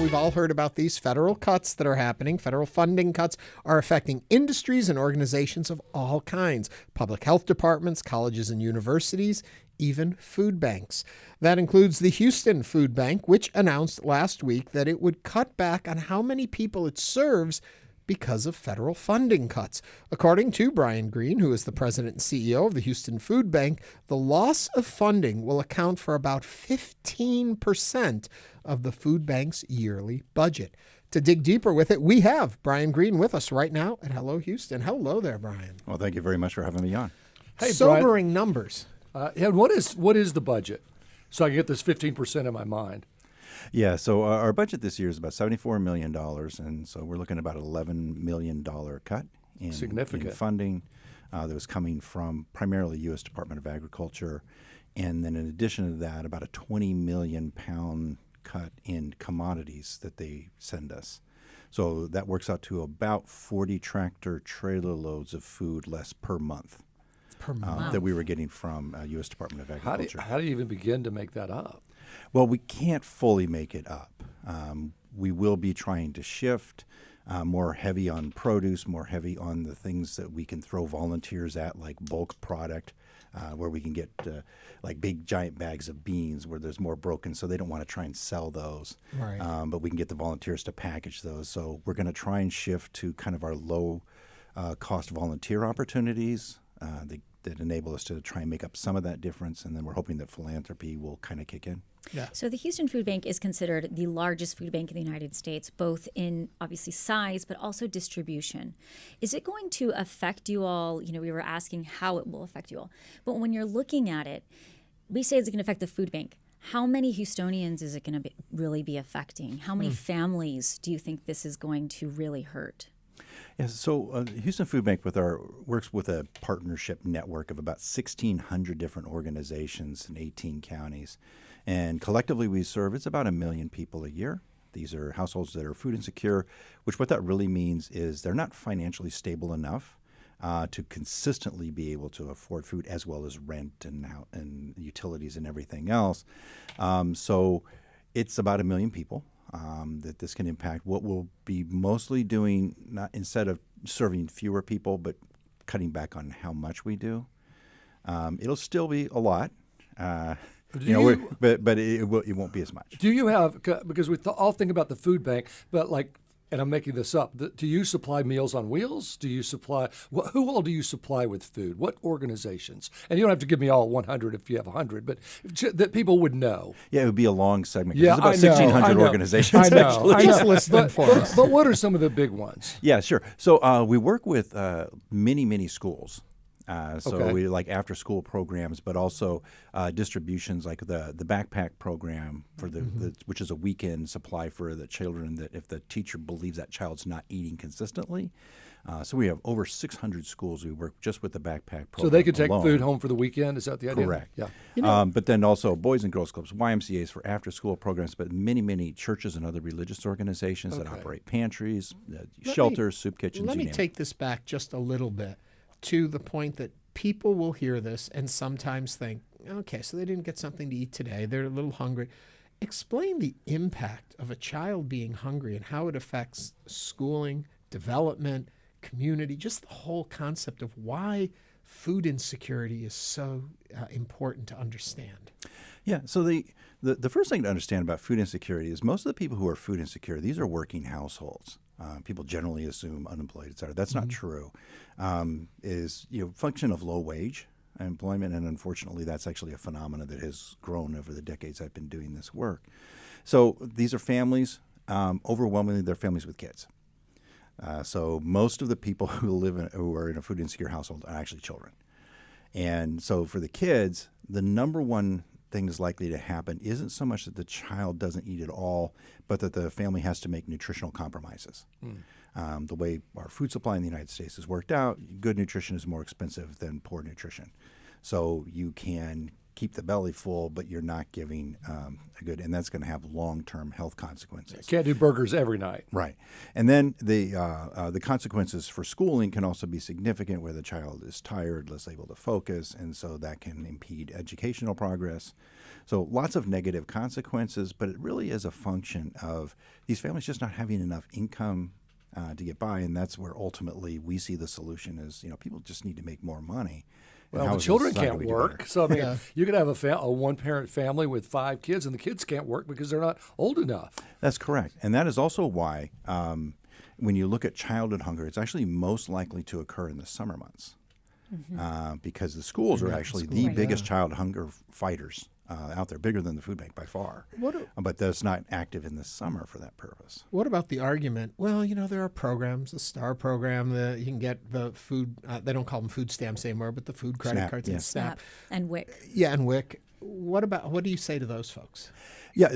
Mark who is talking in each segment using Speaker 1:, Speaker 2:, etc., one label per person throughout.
Speaker 1: we've all heard about these federal cuts that are happening. Federal funding cuts are affecting industries and organizations of all kinds, public health departments, colleges and universities, even food banks. That includes the Houston Food Bank, which announced last week that it would cut back on how many people it serves because of federal funding cuts. According to Brian Greene, who is the president and CEO of the Houston Food Bank, the loss of funding will account for about 15% of the food bank's yearly budget. To dig deeper with it, we have Brian Greene with us right now at Hello Houston. Hello there, Brian.
Speaker 2: Well, thank you very much for having me on.
Speaker 3: Hey,
Speaker 1: Sobering
Speaker 3: Brian,
Speaker 1: numbers.
Speaker 3: what is the budget? So I can get this 15% in my mind.
Speaker 2: Yeah, so our budget this year is about $74 million, and so we're looking at about an $11 million cut in funding that was coming from primarily U.S. Department of Agriculture, and then in addition to that, about a 20 million pound cut in commodities that they send us. So that works out to about 40 tractor trailer loads of food less per month. That we were getting from U.S. Department of Agriculture.
Speaker 3: How do you even begin to make that up?
Speaker 2: Well, we can't fully make it up. We will be trying to shift more heavy on produce, more heavy on the things that we can throw volunteers at, like bulk product, where we can get like big giant bags of beans where there's more broken, so they don't want to try and sell those.
Speaker 1: Right.
Speaker 2: But we can get the volunteers to package those. So we're going to try and shift to kind of our low cost volunteer opportunities that enable us to try and make up some of that difference, and then we're hoping that philanthropy will kind of kick in.
Speaker 1: Yeah.
Speaker 4: So the Houston Food Bank is considered the largest food bank in the United States, both in obviously size, but also distribution. Is it going to affect you all? You know, we were asking how it will affect you all. But when you're looking at it, we say it's going to affect the food bank. How many Houstonians is it going to really be affecting? How many families do you think this is going to really hurt?
Speaker 2: Yeah, so Houston Food Bank works with a partnership network of about 1,600 different organizations in 18 counties. And collectively we serve, it's about 1 million people a year. These are households that are food insecure, which what that really means is they're not financially stable enough to consistently be able to afford food as well as rent and utilities and everything else. So it's about 1 million people. That this can impact. What we'll be mostly doing, not instead of serving fewer people, but cutting back on how much we do. It'll still be a lot, but it won't be as much.
Speaker 3: Do you have, because we all think about the food bank, but like, and I'm making this up, do you supply Meals on Wheels? Do you supply, who all do you supply with food? What organizations? And you don't have to give me all 100 if you have 100, but that people would know.
Speaker 2: Yeah, it would be a long segment.
Speaker 3: Yeah,
Speaker 2: there's about 1,600 organizations.
Speaker 3: I know.
Speaker 1: Just list them for us.
Speaker 3: But what are some of the big ones?
Speaker 2: Yeah, sure. So we work with many schools. We like after school programs, but also distributions like the backpack program for which is a weekend supply for the children that if the teacher believes that child's not eating consistently. So we have over 600 schools we work just with the backpack program.
Speaker 3: So they could take
Speaker 2: alone.
Speaker 3: food home for the weekend? Is that the idea?
Speaker 2: Correct.
Speaker 3: Yeah.
Speaker 2: But then also Boys and Girls Clubs, YMCAs for after school programs, but many churches and other religious organizations that operate pantries, shelters, soup kitchens.
Speaker 1: Let me take this back just a little bit to the point that people will hear this and sometimes think, okay, so they didn't get something to eat today. They're a little hungry. Explain the impact of a child being hungry and how it affects schooling, development, community, just the whole concept of why food insecurity is so important to understand.
Speaker 2: Yeah, so the first thing to understand about food insecurity is most of the people who are food insecure, these are working households. People generally assume unemployed, et cetera. That's not true. Is function of low wage employment, and unfortunately, that's actually a phenomenon that has grown over the decades I've been doing this work. So these are families. Overwhelmingly, they're families with kids. So most of the people who are in a food insecure household are actually children. And so for the kids, the number one thing that's likely to happen isn't so much that the child doesn't eat at all, but that the family has to make nutritional compromises. The way our food supply in the United States has worked out, good nutrition is more expensive than poor nutrition. So you can keep the belly full, but you're not giving a good, and that's going to have long-term health consequences.
Speaker 3: Can't do burgers every night.
Speaker 2: Right. And then the consequences for schooling can also be significant, where the child is tired, less able to focus, and so that can impede educational progress. So lots of negative consequences, but it really is a function of these families just not having enough income to get by, and that's where ultimately we see the solution is, people just need to make more money. And
Speaker 3: Well,
Speaker 2: how
Speaker 3: the
Speaker 2: as a
Speaker 3: children
Speaker 2: society
Speaker 3: can't
Speaker 2: we do
Speaker 3: work.
Speaker 2: better?
Speaker 3: So, I mean,
Speaker 1: Yeah.
Speaker 3: you could have a one-parent family with 5 kids, and the kids can't work because they're not old enough.
Speaker 2: That's correct. And that is also why when you look at childhood hunger, it's actually most likely to occur in the summer months because the schools are actually the
Speaker 4: Right.
Speaker 2: biggest child hunger fighters out there, bigger than the food bank by far. But that's not active in the summer for that purpose.
Speaker 1: What about the argument? Well, there are programs, the STAR program, you can get the food, they don't call them food stamps anymore, but the food credit
Speaker 2: SNAP,
Speaker 1: cards
Speaker 2: yeah.
Speaker 1: and SNAP.
Speaker 4: And WIC.
Speaker 1: Yeah, and WIC. What do you say to those folks?
Speaker 2: Yeah,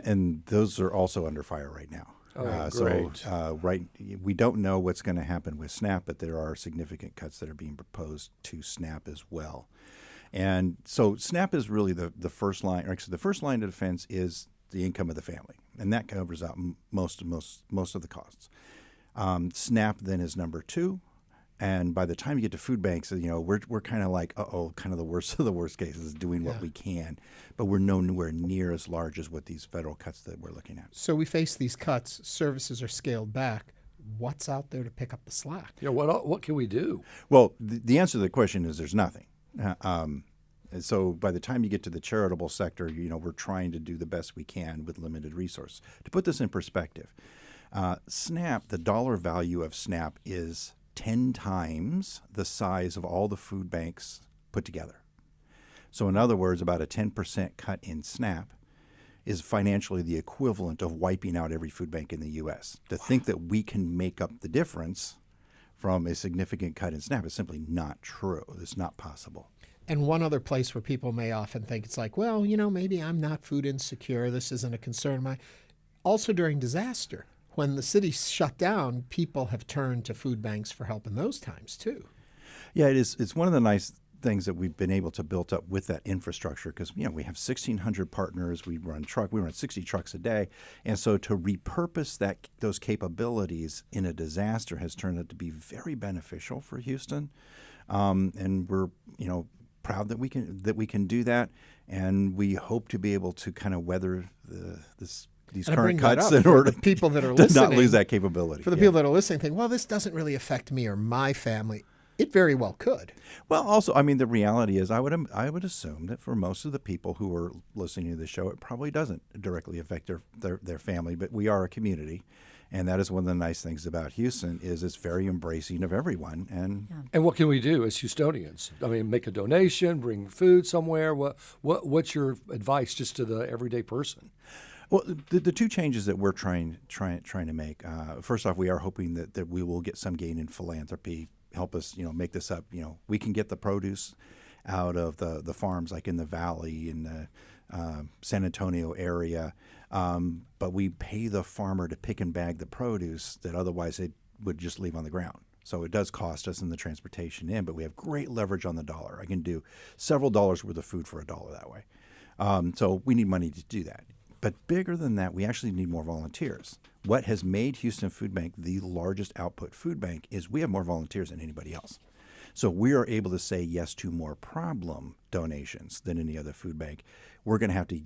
Speaker 2: and those are also under fire right now.
Speaker 3: Oh, great.
Speaker 2: We don't know what's going to happen with SNAP, but there are significant cuts that are being proposed to SNAP as well. And so SNAP is really the first line. Or actually, the first line of defense is the income of the family, and that covers out most of the costs. SNAP then is number 2. And by the time you get to food banks, we're kind of like, kind of the worst of the worst cases, doing what we can, but we're nowhere near as large as what these federal cuts that we're looking at.
Speaker 1: So we face these cuts, services are scaled back. What's out there to pick up the slack?
Speaker 3: Yeah, what can we do?
Speaker 2: Well, the answer to the question is there's nothing. And so by the time you get to the charitable sector, we're trying to do the best we can with limited resources. To put this in perspective, SNAP, the dollar value of SNAP is 10 times the size of all the food banks put together. So in other words, about a 10% cut in SNAP is financially the equivalent of wiping out every food bank in the U.S. To think that we can make up the difference from a significant cut in SNAP is simply not true. It's not possible.
Speaker 1: And one other place where people may often think it's like, well, maybe I'm not food insecure. This isn't a concern of mine. Also during disaster, when the city shut down, people have turned to food banks for help in those times too.
Speaker 2: Yeah, it is. It's one of the nice things that we've been able to build up with that infrastructure because we have 1,600 partners. We run 60 trucks a day, and so to repurpose those capabilities in a disaster has turned out to be very beneficial for Houston, and we're proud that we can do that, and we hope to be able to kind of weather these
Speaker 1: And I
Speaker 2: current
Speaker 1: bring that
Speaker 2: cuts
Speaker 1: up
Speaker 2: in
Speaker 1: for
Speaker 2: order
Speaker 1: the people that are
Speaker 2: to
Speaker 1: listening,
Speaker 2: not lose that capability.
Speaker 1: For the people that are listening, think, well, this doesn't really affect me or my family. It very well could.
Speaker 2: Well, also, I mean, the reality is I would assume that for most of the people who are listening to the show, it probably doesn't directly affect their family, but we are a community. And that is one of the nice things about Houston is it's very embracing of everyone.
Speaker 3: And what can we do as Houstonians? I mean, make a donation, bring food somewhere. What's your advice just to the everyday person?
Speaker 2: Well, the two changes that we're trying to make. First off, we are hoping that we will get some gain in philanthropy. Help us, make this up. We can get the produce out of the farms, like in the valley, in the San Antonio area, but we pay the farmer to pick and bag the produce that otherwise they would just leave on the ground. So it does cost us in the transportation in, but we have great leverage on the dollar. I can do several dollars worth of food for $1 that way. So we need money to do that. But bigger than that, we actually need more volunteers. What has made Houston Food Bank the largest output food bank is we have more volunteers than anybody else. So we are able to say yes to more problem donations than any other food bank. We're going to have to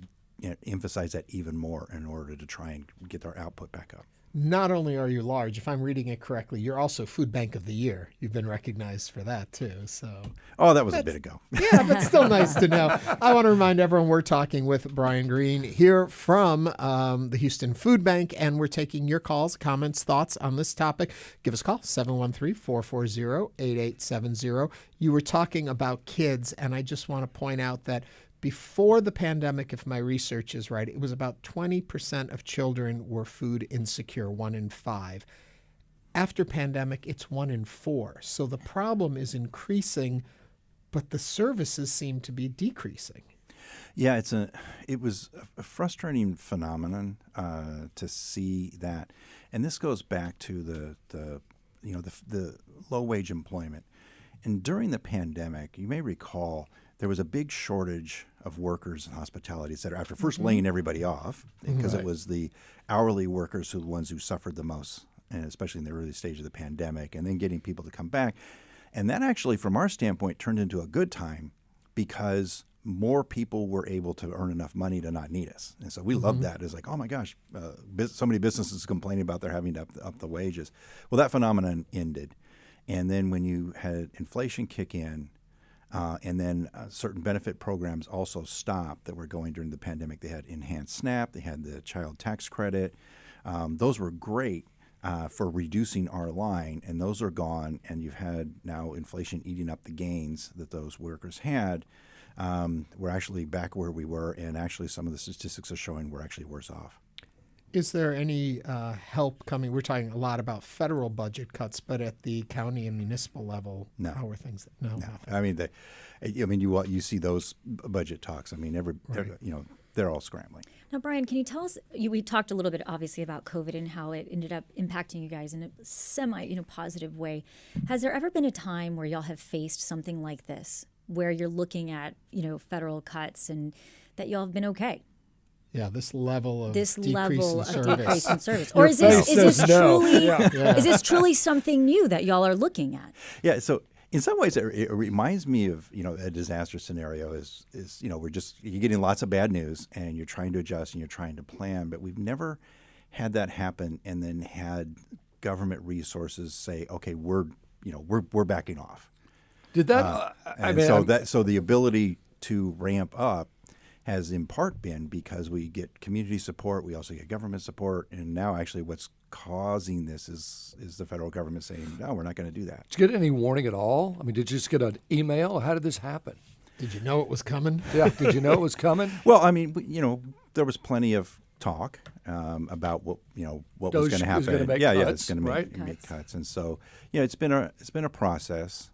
Speaker 2: emphasize that even more in order to try and get our output back up.
Speaker 1: Not only are you large, if I'm reading it correctly, you're also Food Bank of the Year. You've been recognized for that too. So,
Speaker 2: that was a bit ago.
Speaker 1: Yeah, but still nice to know. I want to remind everyone we're talking with Brian Greene here from the Houston Food Bank, and we're taking your calls, comments, thoughts on this topic. Give us a call, 713-440-8870. You were talking about kids, and I just want to point out that before the pandemic, if my research is right, it was about 20% of children were food insecure, 1 in 5. After pandemic, it's 1 in 4. So the problem is increasing, but the services seem to be decreasing.
Speaker 2: Yeah, it was a frustrating phenomenon to see that, and this goes back to the low wage employment. And during the pandemic, you may recall there was a big shortage of workers in hospitality, et cetera, after first laying everybody off, because it was the hourly workers who were the ones who suffered the most, and especially in the early stage of the pandemic, and then getting people to come back. And that actually, from our standpoint, turned into a good time because more people were able to earn enough money to not need us. And so we love that. It's like, oh my gosh, so many businesses complaining about they're having to up the wages. Well, that phenomenon ended. And then when you had inflation kick in, and then certain benefit programs also stopped that were going during the pandemic. They had enhanced SNAP, they had the child tax credit. Those were great for reducing our line, and those are gone. And you've had now inflation eating up the gains that those workers had. We're actually back where we were, and actually some of the statistics are showing we're actually worse off.
Speaker 1: Is there any help coming? We're talking a lot about federal budget cuts, but at the county and municipal level,
Speaker 2: No.
Speaker 1: how are things? No, nothing.
Speaker 2: I mean, you see those budget talks. I mean, they're all scrambling.
Speaker 4: Now, Brian, can you tell us? We talked a little bit, obviously, about COVID and how it ended up impacting you guys in a semi, positive way. Has there ever been a time where y'all have faced something like this, where you're looking at, federal cuts, and that y'all have been okay?
Speaker 1: Yeah, this level of
Speaker 4: This
Speaker 1: decrease
Speaker 4: level
Speaker 1: in
Speaker 4: of
Speaker 1: service.
Speaker 4: decrease in service,
Speaker 3: Your
Speaker 4: or is this
Speaker 3: face says no.
Speaker 4: truly
Speaker 1: Yeah.
Speaker 4: is this truly something new that y'all are looking at?
Speaker 2: Yeah, so in some ways it reminds me of a disaster scenario. Is you're getting lots of bad news and you're trying to adjust and you're trying to plan, but we've never had that happen and then had government resources say, okay, we're backing off.
Speaker 3: Did that?
Speaker 2: So the ability to ramp up has in part been because we get community support, we also get government support, and now actually what's causing this is the federal government saying, no, we're not going to do that.
Speaker 3: Did you get any warning at all? I mean, did you just get an email? How did this happen?
Speaker 1: Did you know it was coming?
Speaker 3: Yeah, did you know it was coming?
Speaker 2: Well, I mean, there was plenty of talk about what was
Speaker 3: DOGE
Speaker 2: going to happen.
Speaker 3: is gonna make
Speaker 2: it's
Speaker 3: cuts,
Speaker 2: going to
Speaker 3: right?
Speaker 2: make cuts, and so it's been a process.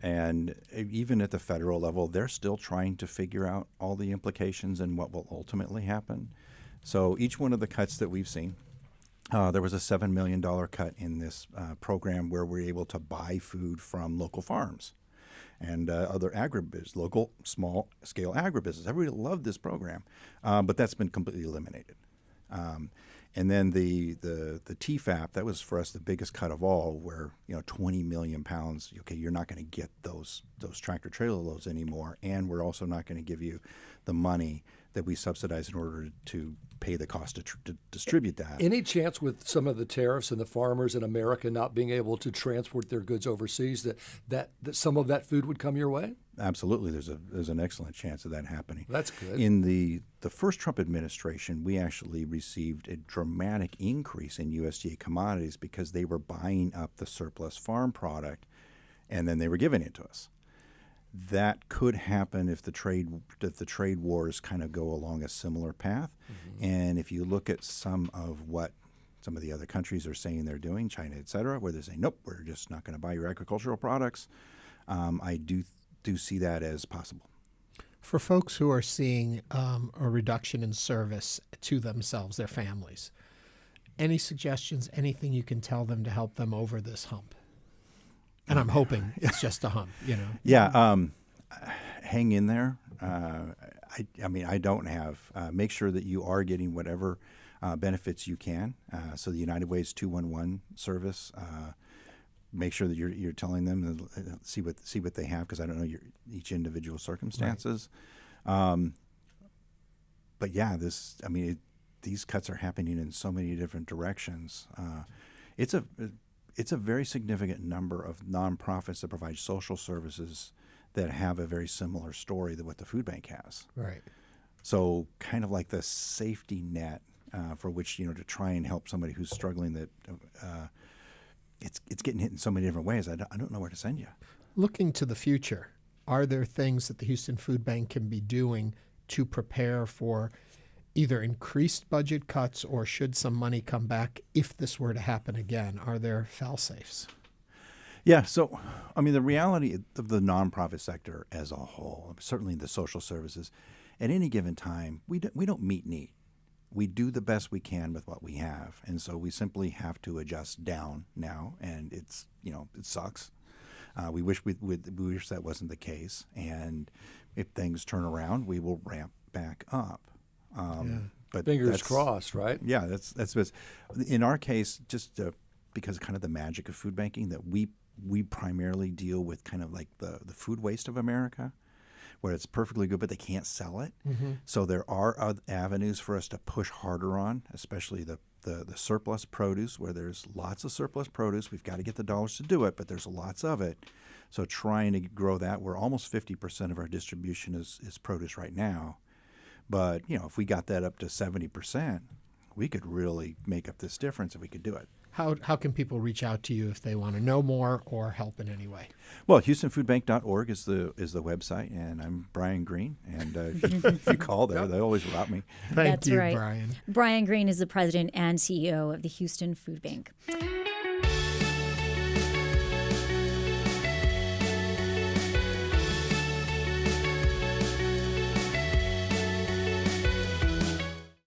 Speaker 2: And even at the federal level, they're still trying to figure out all the implications and what will ultimately happen. So each one of the cuts that we've seen, there was a $7 million cut in this program where we're able to buy food from local farms and other agribusiness, local small-scale agribusiness. Everybody loved this program, but that's been completely eliminated. And then the TFAP, that was for us the biggest cut of all, where 20 million pounds. Okay, you're not going to get those tractor trailer loads anymore, and we're also not going to give you the money that we subsidize in order to pay the cost to distribute that.
Speaker 3: Any chance with some of the tariffs and the farmers in America not being able to transport their goods overseas that some of that food would come your way?
Speaker 2: Absolutely, there's an excellent chance of that happening.
Speaker 3: That's good.
Speaker 2: In the first Trump administration, we actually received a dramatic increase in USDA commodities because they were buying up the surplus farm product, and then they were giving it to us. That could happen if the trade wars kind of go along a similar path. Mm-hmm. And if you look at some of the other countries are saying they're doing, China, et cetera, where they're saying, nope, we're just not going to buy your agricultural products, I do see that as possible.
Speaker 1: For folks who are seeing a reduction in service to themselves, their families, any suggestions, anything you can tell them to help them over this hump? And I'm hoping it's just a hump,
Speaker 2: Yeah, hang in there. I don't have. Make sure that you are getting whatever benefits you can. So the United Way's 211 service. Make sure that you're telling them and see what they have, because I don't know each individual circumstances. Right. But yeah, these cuts are happening in so many different directions. It's a very significant number of nonprofits that provide social services that have a very similar story than what the food bank has.
Speaker 1: Right.
Speaker 2: So kind of like the safety net for which to try and help somebody who's struggling. That it's getting hit in so many different ways. I don't know where to send you.
Speaker 1: Looking to the future, are there things that the Houston Food Bank can be doing to prepare for either increased budget cuts, or should some money come back if this were to happen again? Are there fail-safes?
Speaker 2: Yeah, so, the reality of the nonprofit sector as a whole, certainly the social services, at any given time, we don't meet need. We do the best we can with what we have, and so we simply have to adjust down now, and it sucks. We wish that wasn't the case, and if things turn around, we will ramp back up. But
Speaker 3: fingers crossed, right?
Speaker 2: Yeah, that's in our case, just because kind of the magic of food banking, that we primarily deal with kind of like the food waste of America, where it's perfectly good, but they can't sell it. So there are other avenues for us to push harder on, especially the surplus produce, where there's lots of surplus produce. We've got to get the dollars to do it, but there's lots of it. So trying to grow that, we're almost 50% of our distribution is produce right now. But, if we got that up to 70%, we could really make up this difference if we could do it.
Speaker 1: How can people reach out to you if they want to know more or help in any way?
Speaker 2: Well, HoustonFoodBank.org is the website, and I'm Brian Greene. And if you call there, they always route me.
Speaker 1: Thank
Speaker 4: That's
Speaker 1: you,
Speaker 4: right.
Speaker 1: Brian.
Speaker 4: Brian Greene is the president and CEO of the Houston Food Bank.